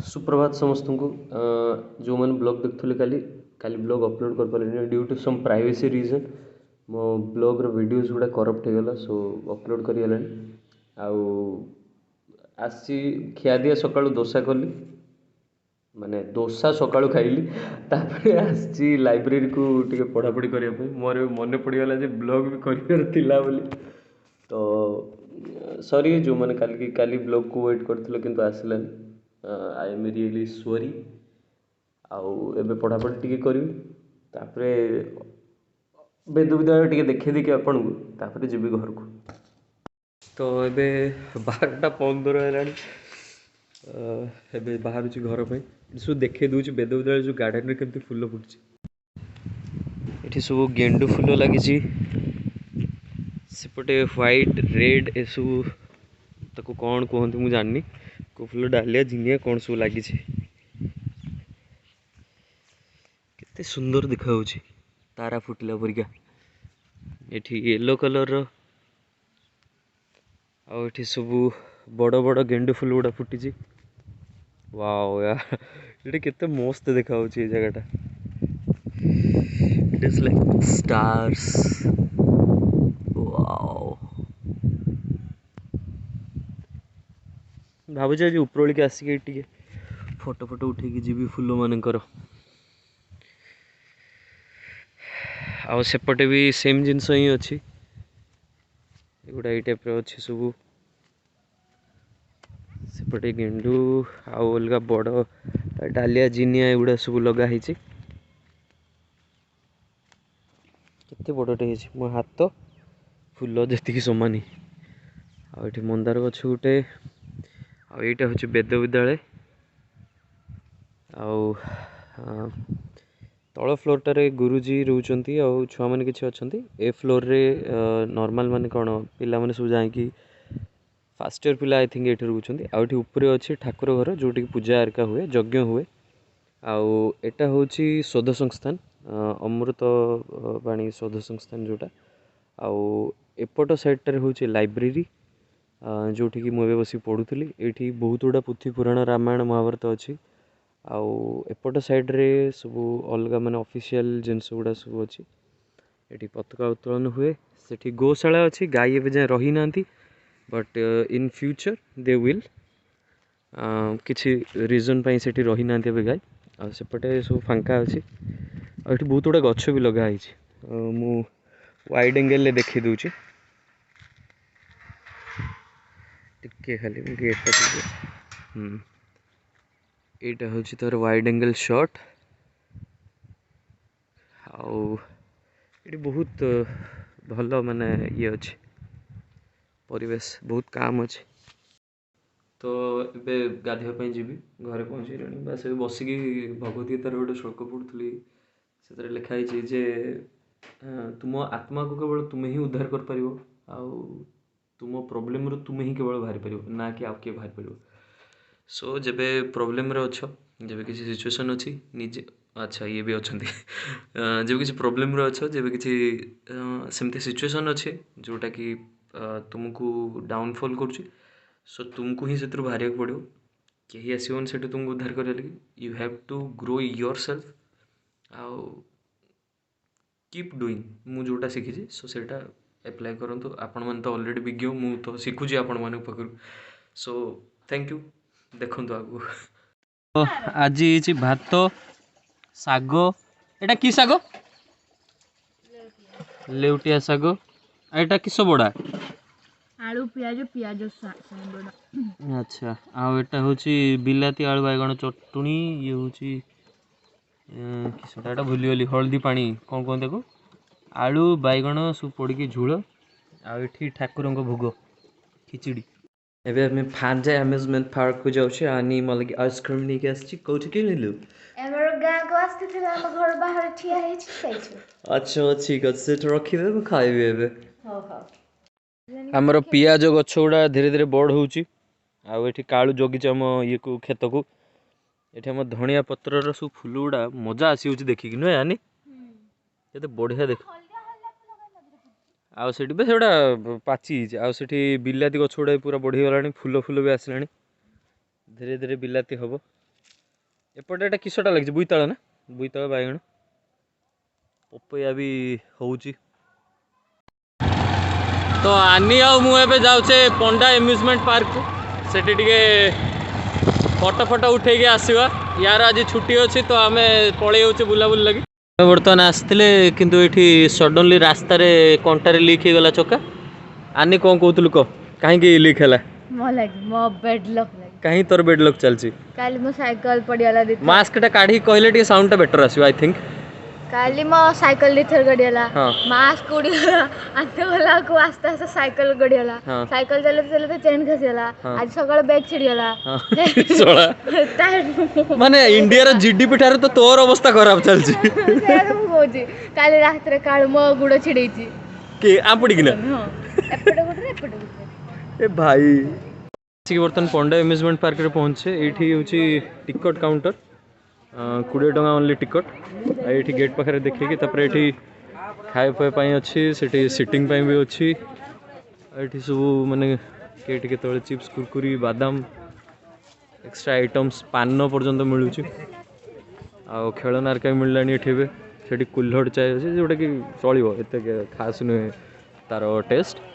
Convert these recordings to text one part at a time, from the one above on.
सुप्रभात समस्त को जो मैंने ब्लॉग देखुले काली काली ब्लॉग अपलोड कर पारे due to some privacy reason मो ब्लॉग रो वीडियोस गुड़ा करप्ट हो गला सो अपलोड कर आउ आसी खिया दिया सकाळु दोसा कली माने दोसा सकाळु खाइली तापर आसी लाइब्रेरी को टिके पढ़ापढ़ी करने मोर मन पड़गला जे ब्लॉग भी कर बोली तो सॉरी जो मैंने काली ब्लॉग को वेट करथिलो किंतु आसिलानी आई एम रियली सॉरी आउ एबे पढ़ापढ़ी टिके करबी तापरे बेद विद्यालय टिके देखे देखि आपन को तापरे जीवी घर को तो एबे 12:15 हेलानी एबे बाहर घर पे सब देखे दूची बेद विद्यालय जो गार्डन रे केमती फूल फुटची एठी सब गेंडू फूल लगी सेपटे व्हाइट रेड ए सब ताको कौन कहते मुझे जाननी को फूल डालिया झिंगिया कौन सब लगी केते सुंदर देखा तारा फुटिला परिका एठी येलो कलर आठी सब बड़ बड़ गेंडू फूल गुड़ा फुटी वाओ यार ये केते मस्त देखा ये जगह it is like stars wow भावुँ आज उपरोल के आसिक फोटो फोटो उठे जी फूल मानकर आउ सेपटे भी सेम जिनस ही अच्छी एगुड़ा ये टाइप अच्छी सब सेपटे गेंडू आउ अलग बड़ डालिया जिनिया एगुड़ा सब लगाई केते बड़टे मो हाथ फूल जी सामान आठ मंदार गछ गोटे आईटा हूँ वेद विद्यालय आउ तल फ्लोरटारे गुरुजी रोचंती छुआ मैंने किसी अच्छा ए फ्लोर रे नॉर्मल माने कौन पिला माने सब जाकि फास्ट इयर पिला आई थिंक ये रोचंती आउट ऊपर अच्छे ठाकुर घर जोटि पूजा आरका हुए यज्ञ हुए आउ एटा होची शोध संस्थान अमृत बाणी शोध संस्थान जोटा आउ एपट साइड हूँ लाइब्रेरी जोटि कि मुझे बस पढ़ुली ये बहुत गुड़ा पुथी पुराण रामायण महाभारत अच्छी आउ एपट साइड रे सब अलग माने ऑफिशियल जिनस गुड़ा सब अच्छी ये पताका उत्तोलन हुए सेठी गौशाला अच्छी गाय एवं जाए रही ना but in future they will किसी रिजन पाई सेठी रही ना गाय आसेपटे सब फांका अच्छी आठ बहुत गुड़ा गछ भी लगाई मु वाइड एंगल देखी दूची टिके खाली गेट यहाँ हूँ तार वाइड एंगल शॉट आउ ये बहुत भल माने ये अच्छे परिवेश बहुत काम अच्छे तो ये गाधेवाई जी घरे पहुँचे बास बसिकी भगवत गीतार गोटे श्लोक पढ़ुली से लिखाई जे तुम आत्मा को केवल तुम्हें ही उद्धार कर पार आउ तुम प्रोब्लेम रू तुम्हें ही केवल बाहरी पार ना कि आउ किए बाहरी पार सो जब प्रोब्लेम अच्छ जब किसी सिचुएशन अच्छी निजे अच्छा ये भी अच्छा जब किसी प्रोब्लेम अच्छ जब किसी सेमती सिचुएशन अच्छे जोटा कि तुमको डाउनफॉल कर सो तुमको ही से बाहर पड़ो कहीं आसवन से तुमको उद्धार कर लगे you have to grow yourself आउ कीप डूइंग मु जोटा शिखी सो से एप्लाय करूँ आपण मैंने तो अलरेडी विज्ञ मु तो शिखुची आपण मान पाखु सो थैंक यू देखु आगु आज ये भात शाग एटा कि शाग लेउटिया शाग एटा किस बड़ा आलू पियाज पियाज बड़ा अच्छा आउ एटा होची बिलाती आलू बैगण चटुनी ये होची किसटा भूली गली हल्दी पानी कौन कहते को आलू बैगण सब पड़ी झोल आठी ठाकुर भोग खिचड़ी एबे आम फांजा अम्यूजमेंट पार्क को जाऊँ आनी मोल आइसक्रीम नहीं आसी कौटी किणिलु अच्छा ठीक अच्छे रखिदे मुझे खाइबी एबे आमर पियाज गछ गुड़ा धीरे धीरे बड़ होठी कालू जगिच आम ये को खेत को ये आम धनिया पतर सब फूल गुड़ा मजा आसी देखिक नुहे आनी ये बढ़िया देख आउ से पाची आउ से बिलाती गछ गुड़ा पूरा बढ़ी गला फूल फूल भी आसला धीरे धीरे बिलाती हम एपटे एटा किसटा लगे बोईताल ना बोईताल बाइगण पपया भी होउची तो आनी आ मुझे जाऊे पंडा एम्यूजमेंट पार्क सेठी टिके फोटो फोटो उठे आसवा यार आज छुट्टी अच्छी तो आम पलि जाऊे बुलाबुली लगे बर्तमान आसते किंतु ये सडनली रास्तार कंटारे लीक हो गला चक्का आनी कौन कहतलु कह कहीं लीक है मो लगी मो बेड लक लगी कहीं तोर बेड लक चलची काली मो साइकिल पड़ियाला दी मास्क टा काढ़ी कहले टी साउंड टा बेटर आसीबो आई थिंक काली मो साइकिल दी थर गड़ियाला हाँ। मास्क उड़ियाला आते वाला को आस्ते आस्ते साइकिल गड़ियाला हाँ। साइकिल चलते चलते चेन खसियाला हाँ। आज सकाळ बैग छिड़ियाला सोला माने इंडिया रो जीडीपी ठारे तो तोर अवस्था खराब चलची काली रात रे काळ मो गुड़ छिड़ेची के आपड़ी किना हां एपटे गुड़ ए भाई बर्तमान पंडा एम्यूजमेंट पार्क रे पहुंचे एठी होची टिकट काउंटर 20 टका ओनली टिकट ये गेट पाखे देखिए तापर ये खाए पाए अच्छी सेठी सिटिंग भी अच्छी ये सब माने केटी के चिप्स कुरकुरी बादाम एक्स्ट्रा आइटम्स पान पर्यंत मिलूँ आ खेलना भी मिलला ये से कुल्हड़ चाय अच्छे जोटा कि चलो एत खास नुहे तार टेस्ट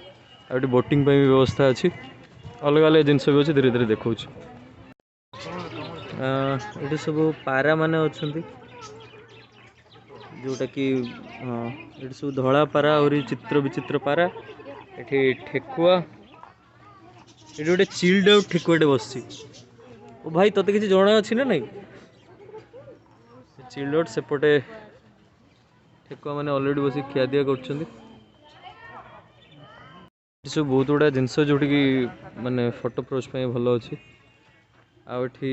आ बोटिंग भी व्यवस्था अच्छी अलग अलग जिनस भी अच्छे धीरे धीरे देखा ये सब पारा माने अच्छा जोटा कि हाँ ये सब धला पारा और चित्र विचित्र पारा ये ठेकुआ ये गोटे चिल्ड आउट ठेकुआटे बस ओ भाई तोते किसी जना अच्छी ना नहीं चिल्ड आउट सेपटे ठेकुआ मैंने अलरेडी बस खिया दिया कर सब बहुत गुड़ा जिनस जोटी कि माने फोटो पोज भल अच्छी आठी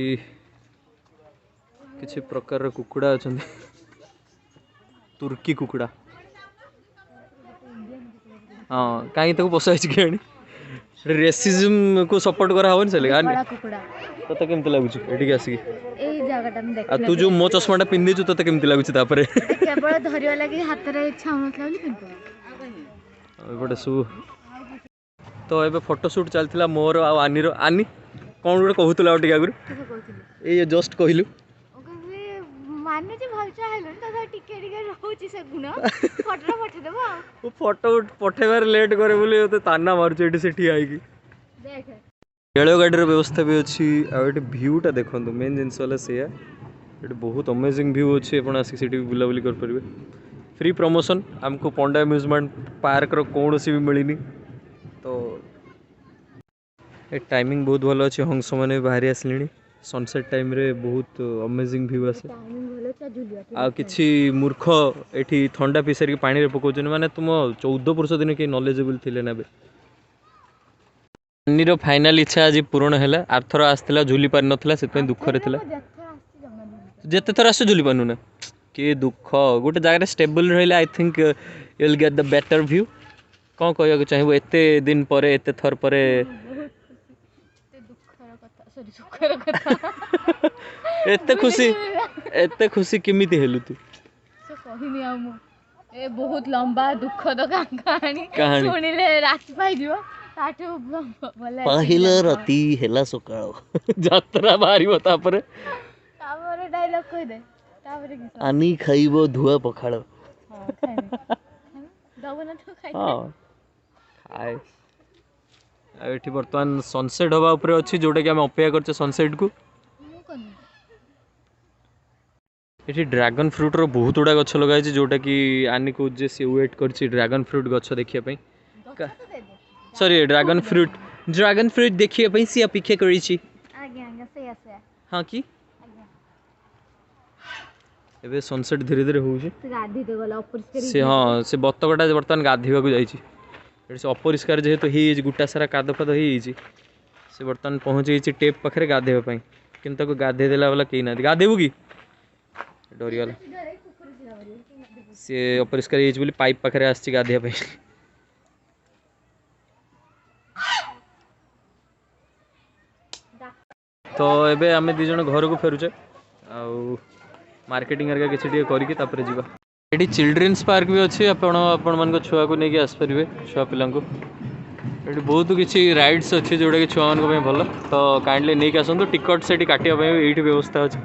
किसी प्रकार कुकुड़ा अच्छा तुर्की कुकुड़ा हाँ कहीं तक पोषा कि रेसिज्म को सपोर्ट करा हबन से तते केमती लगुच एठी आसिक आ तू जो मो चश्माटा पिंधि छु तते केमती लगुच तापरे केवल धरिया लागि हाथ रे इच्छा होनथला ବୋଲି पिंतो एपटे सु तो एबे फोटो शूट चलथिला मोर आ आनी रो आनी कोन गुटे कहूतला टिका गुरु ए जस्ट कहिलु माने जे भलचा हेलन त टिके टिके रहउची से गुण फोटो पठे देबो वो फोटो पठेबार लेट करे बोली तो ताना मारुछ एठी सेठी आई की देख रेल गाड़ी व्यवस्था भी अच्छी आ ये भ्यूटा देखो मेन जिनस है से ये बहुत अमेजिंग भ्यू अच्छी आप आसिक भी बुलाबुली करेंगे फ्री प्रमोशन आमको पंडा एम्यूजमेंट पार्क रो कौन सी भी मिलनी तो ये टाइमिंग बहुत भल अच्छे हंस मैंने बाहरी आसले सनसेट टाइम रे बहुत अमेजिंग भ्यू आसे आ किछि मूर्ख एठी ठंडा पिसर के पानी रे पकोचन माने तुम 14 वर्ष दिन के नॉलेजेबल थिले नाबे अन्नीर फाइनाल इच्छा आज पूर्ण है आरथर आसला झुली पार नाला से दुख रे जिते थर आस झुली पार्नु ना कि दुख गोटे जगह स्टेबल रही I think you will get the better view कौन कहूँ चाहिए एते दिन पर एते थर पर एते खुशी किमिति हेलु तू से कहिनी आ मु ए बहुत लंबा दुखद कहानी सुनिले रात पाई दियो ताठो बोले पहिला राती हेला सकाळ यात्रा बाहरिबो तापरे डायलॉग कहि दे तापरे कि आनी खाइबो धुआ पखाळ हां खाइ दबो ना तो खाइ हां खाए एठी वर्तमान सनसेट हवा ऊपर अछि जोटा कि हम अपेक्षा करछे सनसेट को ये ड्रैगन फ्रूट रो बहुत गुड़ा गछ लगाई जोटा कि आनी को जे से वेट करछि ड्रैगन फ्रूट गछ देखिया पई सॉरी ड्रैगन फ्रूट देखिया पई से अपेक्षा करी छी आगे आगे से हां की एबे सनसेट धीरे धीरे हो छी गाधी दे गला अपरिष्कार से हां से बत्तकटा वर्तमान गाधीबा को जाई छी से अपरिष्कार जेहेतु ही गुटा सारा काद फाद हो से बर्तमान पहुँच गई टेप पाखे गाधेवा पाई किंतु ताको गाधे देला वाला कहीं ना गाधेबू कि डरीगला सी अपरिष्कार बोली पाइप पाखे आसी गाधेवा पाई तो एबे आमे दी जण घर को फेरुचे आ मार्केटिंग हरका किछि करके तापर जीवा ये चिल्ड्रेन्स पार्क भी अच्छे आपण मान छुआ को लेकिन आसपारे छुआ पिला ये बहुत किसी राइड्स अच्छी जोटा कि छुआ मान भल तो काइंडली नहीं आसतु टिकट से काटा ये व्यवस्था अच्छे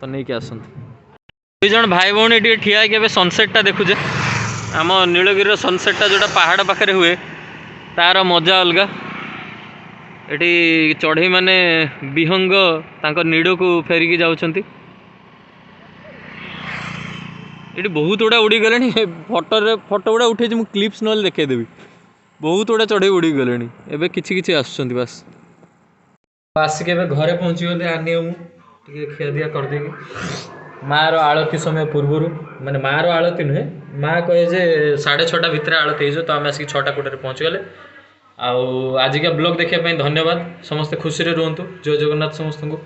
तो नहीं आसतु दुई जन भाई भौणी ये ठिया कि सनसेटा देखुचे आम नीलगिरी सनसेटा जोटा पहाड़ पाखे हुए तार मजा अलग ये चढ़ई मैंने विहंग तांको नीड़ को फेरिकी जाउछंती ये बहुत गुड़ा उड़ी गले फोटो गुड़ा उठे क्लिप्स ना देखेदेवी बहुत गुड़ा चढ़ई उड़ी गले एवं किसी आसुँच बस आसिक घरे पहुँची गले आने मुझे खिया दिया करदेगी माँ आलती समय पूर्वर माने माँ आलती नुहे माँ कहे जे 6:30 भितर आलती हो तो आम आसिक 6टा कोटे पहुँची गले आजिका ब्लॉग देखा धन्यवाद समस्ते खुशी रे रुहतु जय जगन्नाथ समस्त को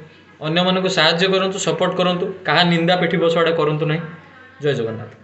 अन्य मानक साहाय्य करूँ सपोर्ट करूँ क्या निंदा पिठी बसवाड़ा करूँ ना जय जगन्नाथ।